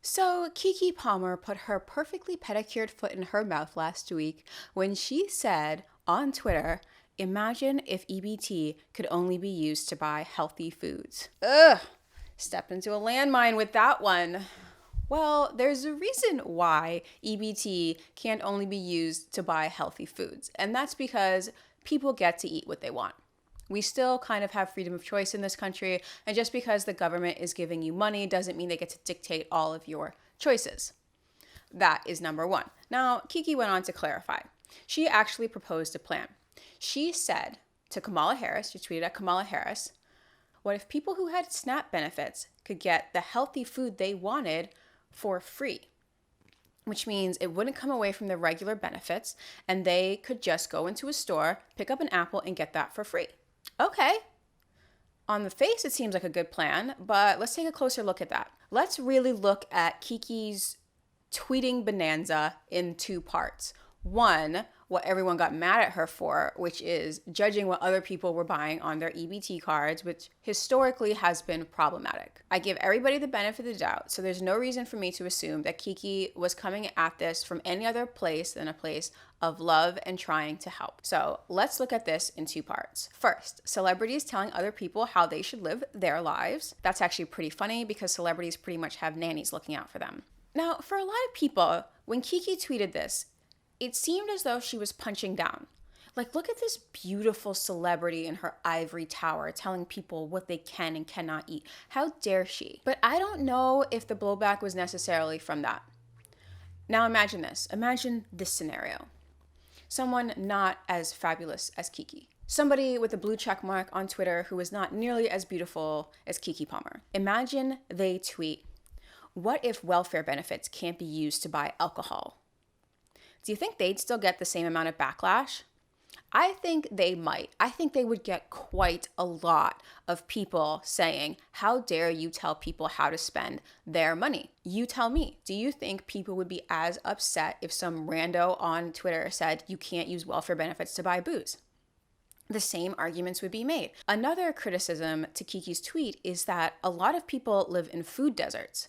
So, Keke Palmer put her perfectly pedicured foot in her mouth last week when she said on Twitter, "Imagine if EBT could only be used to buy healthy foods." Ugh, stepped into a landmine with that one. Well, there's a reason why EBT can't only be used to buy healthy foods, and that's because people get to eat what they want. We still kind of have freedom of choice in this country, and just because the government is giving you money doesn't mean they get to dictate all of your choices. That is number one. Now, Keke went on to clarify. She actually proposed a plan. She said to Kamala Harris, she tweeted at Kamala Harris, what if people who had SNAP benefits could get the healthy food they wanted for free? Which means it wouldn't come away from the regular benefits, and they could just go into a store, pick up an apple, and get that for free. Okay. On the face, it seems like a good plan, but let's take a closer look at that. Let's really look at Keke's tweeting bonanza in two parts. One, what everyone got mad at her for, which is judging what other people were buying on their EBT cards, which historically has been problematic. I give everybody the benefit of the doubt, so there's no reason for me to assume that Keke was coming at this from any other place than a place of love and trying to help. So let's look at this in two parts. First, celebrities telling other people how they should live their lives. That's actually pretty funny because celebrities pretty much have nannies looking out for them. Now, for a lot of people, when Keke tweeted this, it seemed as though she was punching down. Like, look at this beautiful celebrity in her ivory tower telling people what they can and cannot eat. How dare she? But I don't know if the blowback was necessarily from that. Now imagine this. Imagine this scenario. Someone not as fabulous as Keke. Somebody with a blue check mark on Twitter who is not nearly as beautiful as Keke Palmer. Imagine they tweet, what if welfare benefits can't be used to buy alcohol? Do you think they'd still get the same amount of backlash? I think they might. I think they would get quite a lot of people saying, how dare you tell people how to spend their money? You tell me, do you think people would be as upset if some rando on Twitter said you can't use welfare benefits to buy booze? The same arguments would be made. Another criticism to Keke's tweet is that a lot of people live in food deserts.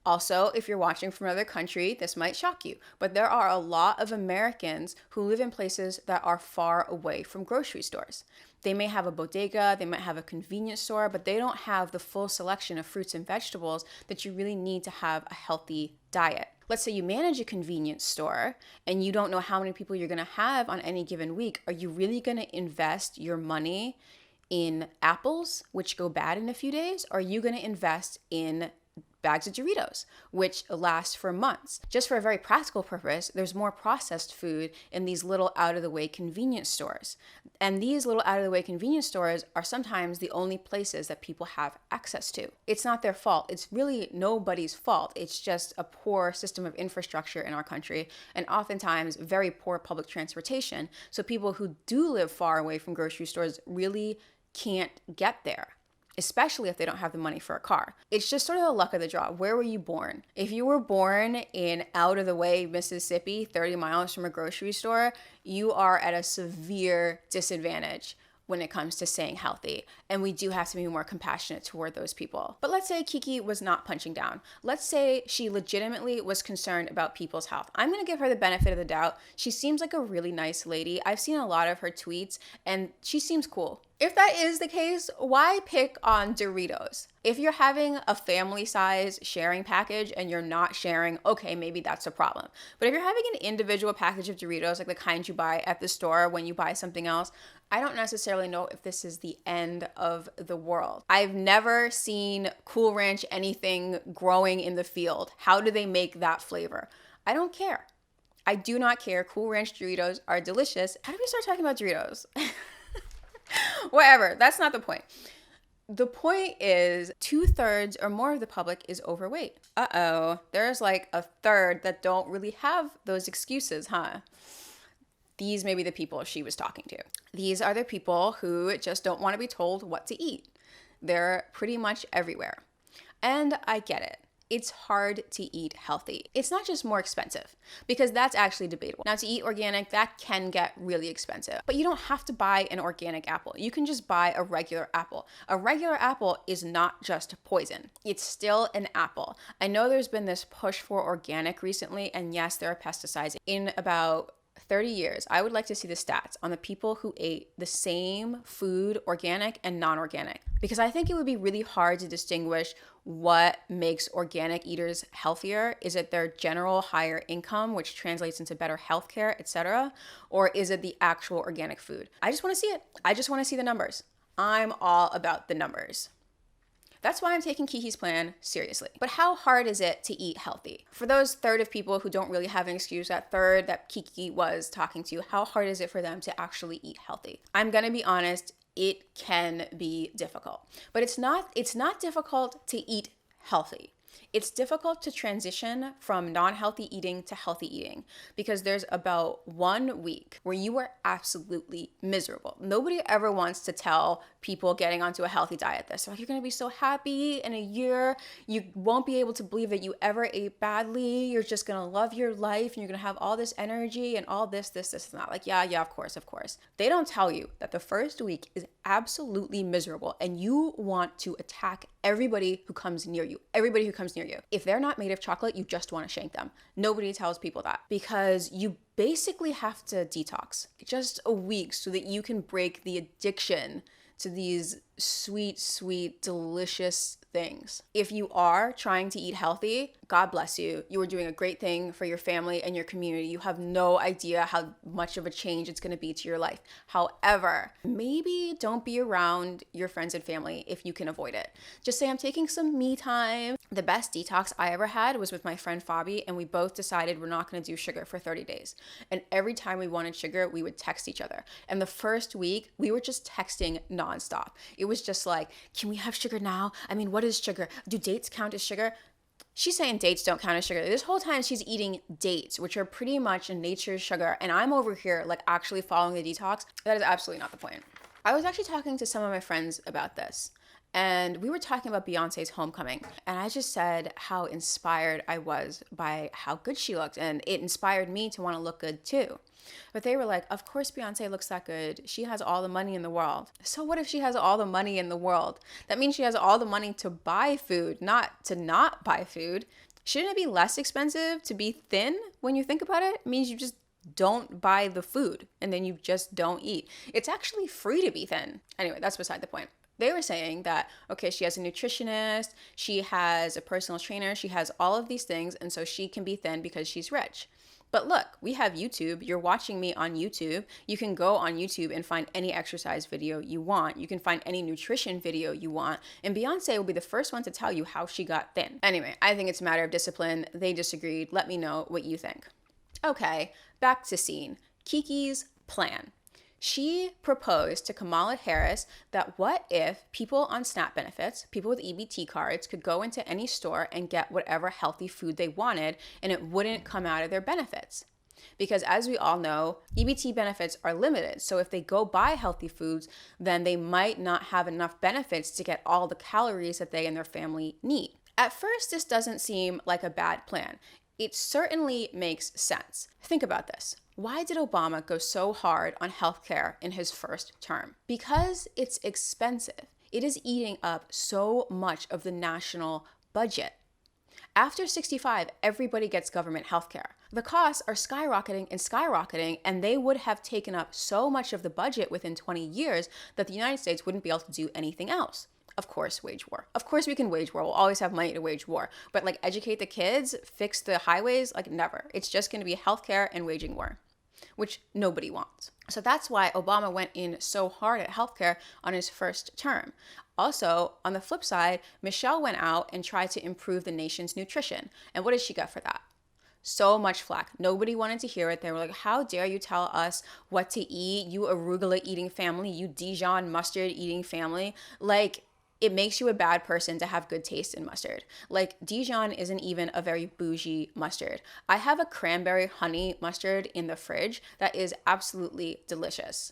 Also, if you're watching from another country, this might shock you, but there are a lot of Americans who live in places that are far away from grocery stores. They may have a bodega, they might have a convenience store, but they don't have the full selection of fruits and vegetables that you really need to have a healthy diet. Let's say you manage a convenience store and you don't know how many people you're going to have on any given week. Are you really going to invest your money in apples, which go bad in a few days? Or are you going to invest in bags of Doritos, which last for months? Just for a very practical purpose, there's more processed food in these little out-of-the-way convenience stores. And these little out-of-the-way convenience stores are sometimes the only places that people have access to. It's not their fault. It's really nobody's fault. It's just a poor system of infrastructure in our country, and oftentimes very poor public transportation. So people who do live far away from grocery stores really can't get there, especially if they don't have the money for a car. It's just sort of the luck of the draw. Where were you born? If you were born in out of the way Mississippi, 30 miles from a grocery store, you are at a severe disadvantage when it comes to staying healthy. And we do have to be more compassionate toward those people. But let's say Keke was not punching down. Let's say she legitimately was concerned about people's health. I'm gonna give her the benefit of the doubt. She seems like a really nice lady. I've seen a lot of her tweets and she seems cool. If that is the case, why pick on Doritos? If you're having a family size sharing package and you're not sharing, okay, maybe that's a problem. But if you're having an individual package of Doritos, like the kind you buy at the store when you buy something else, I don't necessarily know if this is the end of the world. I've never seen Cool Ranch anything growing in the field. How do they make that flavor? I don't care. I do not care. Cool Ranch Doritos are delicious. How do we start talking about Doritos? Whatever, that's not the point. The point is 2/3 or more of the public is overweight. Uh-oh, there's like a third that don't really have those excuses, huh? These may be the people she was talking to. These are the people who just don't want to be told what to eat. They're pretty much everywhere. And I get it. it's hard to eat healthy. It's not just more expensive, because that's actually debatable. Now, to eat organic, that can get really expensive, but you don't have to buy an organic apple. You can just buy a regular apple. A regular apple is not just poison. It's still an apple. I know there's been this push for organic recently, and yes, there are pesticides. In about 30 years, I would like to see the stats on the people who ate the same food, organic and non-organic, because I think it would be really hard to distinguish what makes organic eaters healthier. Is it their general higher income, which translates into better healthcare, etc., or is it the actual organic food? I just want to see it. I just want to see the numbers. I'm all about the numbers. That's why I'm taking Keke's plan seriously. But how hard is it to eat healthy? For those third of people who don't really have an excuse, that third that Keke was talking to, how hard is it for them to actually eat healthy? I'm gonna be honest, it can be difficult. But it's not difficult to eat healthy. It's difficult to transition from non-healthy eating to healthy eating, because there's about 1 week where you are absolutely miserable. Nobody ever wants to tell people getting onto a healthy diet this. They're like, you're going to be so happy in a year. You won't be able to believe that you ever ate badly. You're just going to love your life and you're going to have all this energy and all this, and that. Like, yeah, of course. They don't tell you that the first week is absolutely miserable and you want to attack everybody who comes near you. If they're not made of chocolate, you just want to shank them. Nobody tells people that, because you basically have to detox just a week so that you can break the addiction to these sweet, delicious things. If you are trying to eat healthy, God bless you. You are doing a great thing for your family and your community. You have no idea how much of a change it's going to be to your life. However, maybe don't be around your friends and family if you can avoid it. Just say, I'm taking some me time. The best detox I ever had was with my friend Fabi, and we both decided we're not going to do sugar for 30 days. And every time we wanted sugar, we would text each other. And the first week, we were just texting nonstop. It was just like, can we have sugar now? I mean, what is sugar? Do dates count as sugar? She's saying dates don't count as sugar. This whole time she's eating dates, which are pretty much nature's sugar. And I'm over here like actually following the detox. That is absolutely not the point. I was actually talking to some of my friends about this. And we were talking about Beyonce's homecoming. And I just said how inspired I was by how good she looked. And it inspired me to want to look good too. But they were like, of course Beyonce looks that good. She has all the money in the world. So what if she has all the money in the world? That means she has all the money to buy food, not to not buy food. Shouldn't it be less expensive to be thin when you think about it? It means you just don't buy the food and then you just don't eat. It's actually free to be thin. Anyway, that's beside the point. They were saying that, okay, she has a nutritionist, she has a personal trainer, she has all of these things, and so she can be thin because she's rich. But look, we have YouTube. You're watching me on YouTube. You can go on YouTube and find any exercise video you want. You can find any nutrition video you want. And Beyonce will be the first one to tell you how she got thin. Anyway, I think it's a matter of discipline. They disagreed. Let me know what you think. Okay, back to scene. Keke's plan. She proposed to Kamala Harris that what if people on SNAP benefits, people with EBT cards, could go into any store and get whatever healthy food they wanted and it wouldn't come out of their benefits. Because as we all know, EBT benefits are limited. So if they go buy healthy foods, then they might not have enough benefits to get all the calories that they and their family need. At first, this doesn't seem like a bad plan. It certainly makes sense. Think about this. Why did Obama go so hard on healthcare in his first term? Because it's expensive. It is eating up so much of the national budget. After 65, everybody gets government healthcare. The costs are skyrocketing, and they would have taken up so much of the budget within 20 years that the United States wouldn't be able to do anything else. Of course, wage war. Of course we can wage war. We'll always have money to wage war. But like educate the kids, fix the highways, like never. It's just going to be healthcare and waging war, which nobody wants. So that's why Obama went in so hard at healthcare on his first term. Also, on the flip side, Michelle went out and tried to improve the nation's nutrition. And what did she get for that? So much flack. Nobody wanted to hear it. They were like, how dare you tell us what to eat, you arugula eating family, you Dijon mustard eating family. Like, it makes you a bad person to have good taste in mustard. Like, Dijon isn't even a very bougie mustard. I have a cranberry honey mustard in the fridge that is absolutely delicious.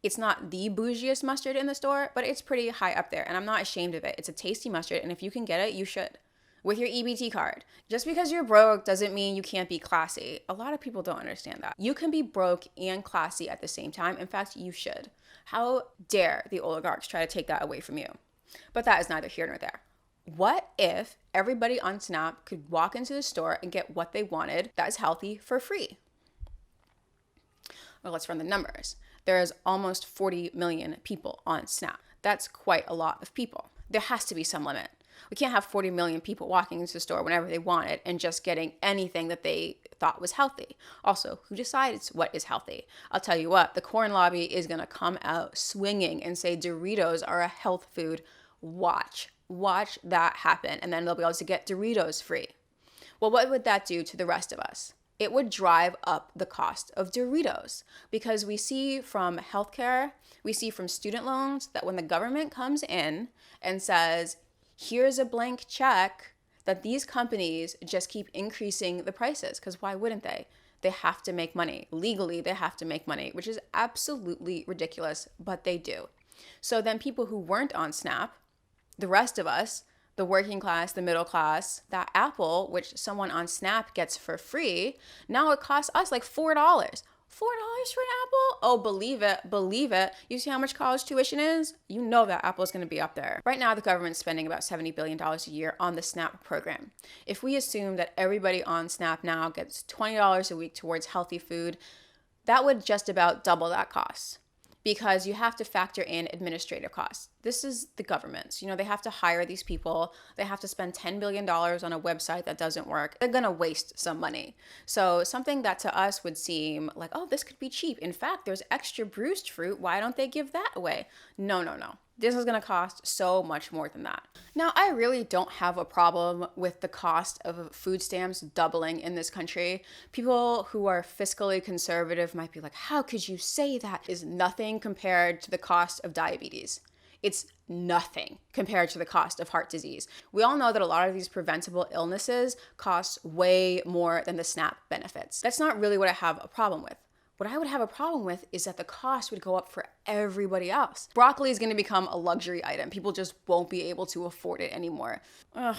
It's not the bougiest mustard in the store, but it's pretty high up there, and I'm not ashamed of it. It's a tasty mustard, and if you can get it, you should. with your EBT card. Just because you're broke doesn't mean you can't be classy. A lot of people don't understand that. You can be broke and classy at the same time. In fact, you should. How dare the oligarchs try to take that away from you? But that is neither here nor there. What if everybody on Snap could walk into the store and get what they wanted that is healthy for free? Well, let's run the numbers. There's almost 40 million people on Snap. That's quite a lot of people. There has to be some limit. We can't have 40 million people walking into the store whenever they want it and just getting anything that they thought was healthy. Also, who decides what is healthy? I'll tell you what, the corn lobby is going to come out swinging and say Doritos are a health food. Watch that happen, and then they'll be able to get Doritos free. Well, what would that do to the rest of us? It would drive up the cost of Doritos, because we see from healthcare, we see from student loans that when the government comes in and says, here's a blank check, that these companies just keep increasing the prices, because why wouldn't they? They have to make money. Legally, they have to make money, which is absolutely ridiculous, but they do. So then people who weren't on Snap, the rest of us, the working class, the middle class, that apple, which someone on Snap gets for free, now it costs us like $4. $4 for an apple? Oh, believe it. You see how much college tuition is? You know that apple is going to be up there. Right now, the government's spending about $70 billion a year on the SNAP program. If we assume that everybody on SNAP now gets $20 a week towards healthy food, that would just about double that cost, because you have to factor in administrative costs. This is the government. They have to hire these people. They have to spend $10 billion on a website that doesn't work. They're going to waste some money. So something that to us would seem like, oh, this could be cheap. In fact, there's extra bruised fruit. Why don't they give that away? No. This is going to cost so much more than that. Now, I really don't have a problem with the cost of food stamps doubling in this country. People who are fiscally conservative might be like, how could you say that? Is nothing compared to the cost of diabetes. It's nothing compared to the cost of heart disease. We all know that a lot of these preventable illnesses cost way more than the SNAP benefits. That's not really what I have a problem with. What I would have a problem with is that the cost would go up for everybody else. Broccoli is going to become a luxury item. People just won't be able to afford it anymore. Ugh.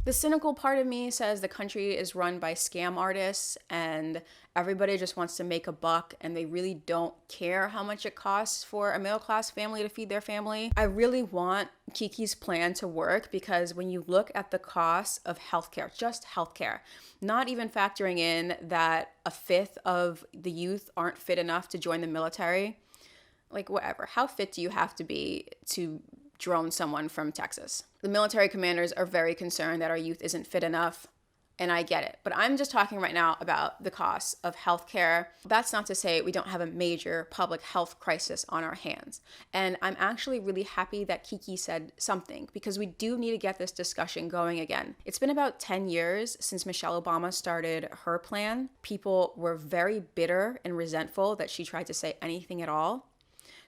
The cynical part of me says the country is run by scam artists and everybody just wants to make a buck and they really don't care how much it costs for a middle class family to feed their family. I really want Keke's plan to work, because when you look at the cost of healthcare, just healthcare, not even factoring in that a fifth of the youth aren't fit enough to join the military, like whatever, how fit do you have to be to drone someone from Texas? The military commanders are very concerned that our youth isn't fit enough, and I get it. But I'm just talking right now about the costs of healthcare. That's not to say we don't have a major public health crisis on our hands. And I'm actually really happy that Keke said something, because we do need to get this discussion going again. It's been about 10 years since Michelle Obama started her plan. People were very bitter and resentful that she tried to say anything at all.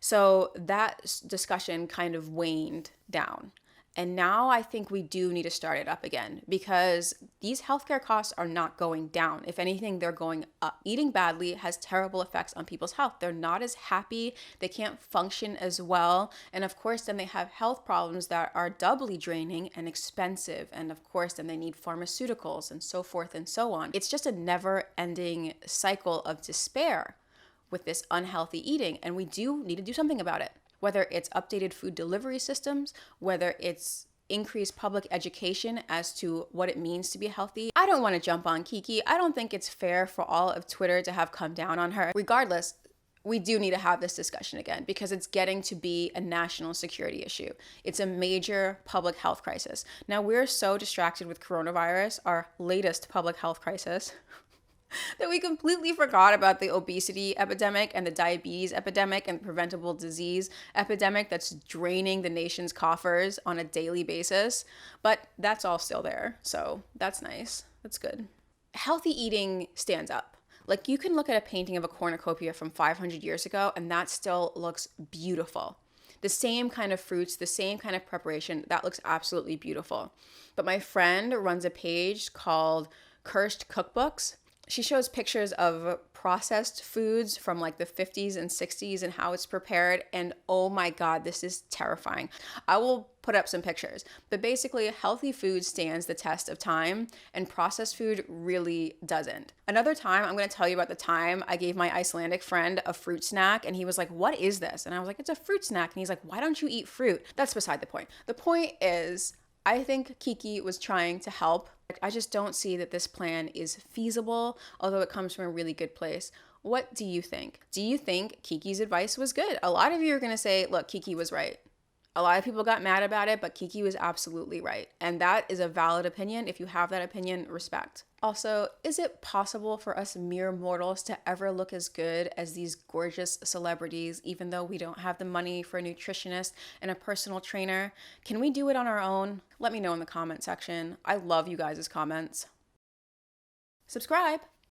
So that discussion kind of waned down. And now I think we do need to start it up again, because these healthcare costs are not going down. If anything, they're going up. Eating badly has terrible effects on people's health. They're not as happy. They can't function as well. And of course, then they have health problems that are doubly draining and expensive. And of course, then they need pharmaceuticals and so forth and so on. It's just a never-ending cycle of despair with this unhealthy eating, and we do need to do something about it. Whether it's updated food delivery systems, whether it's increased public education as to what it means to be healthy. I don't want to jump on Keke. I don't think it's fair for all of Twitter to have come down on her. Regardless, we do need to have this discussion again, because it's getting to be a national security issue. It's a major public health crisis. Now, we're so distracted with coronavirus, our latest public health crisis, that we completely forgot about the obesity epidemic and the diabetes epidemic and preventable disease epidemic that's draining the nation's coffers on a daily basis. But that's all still there. So that's nice. That's good. Healthy eating stands up. Like, you can look at a painting of a cornucopia from 500 years ago and that still looks beautiful. The same kind of fruits, the same kind of preparation, that looks absolutely beautiful. But my friend runs a page called Cursed Cookbooks. She shows pictures of processed foods from like the 50s and 60s and how it's prepared. And oh my God, this is terrifying. I will put up some pictures, but basically healthy food stands the test of time and processed food really doesn't. Another time, I'm going to tell you about the time I gave my Icelandic friend a fruit snack and he was like, "What is this?" And I was like, "It's a fruit snack." And he's like, "Why don't you eat fruit?" That's beside the point. The point is, I think Keke was trying to help. I just don't see that this plan is feasible, although it comes from a really good place. What do you think? Do you think Keke's advice was good? A lot of you are going to say, look, Keke was right. A lot of people got mad about it, but Keke was absolutely right. And that is a valid opinion. If you have that opinion, respect. Also, is it possible for us mere mortals to ever look as good as these gorgeous celebrities, even though we don't have the money for a nutritionist and a personal trainer? Can we do it on our own? Let me know in the comment section. I love you guys' comments. Subscribe.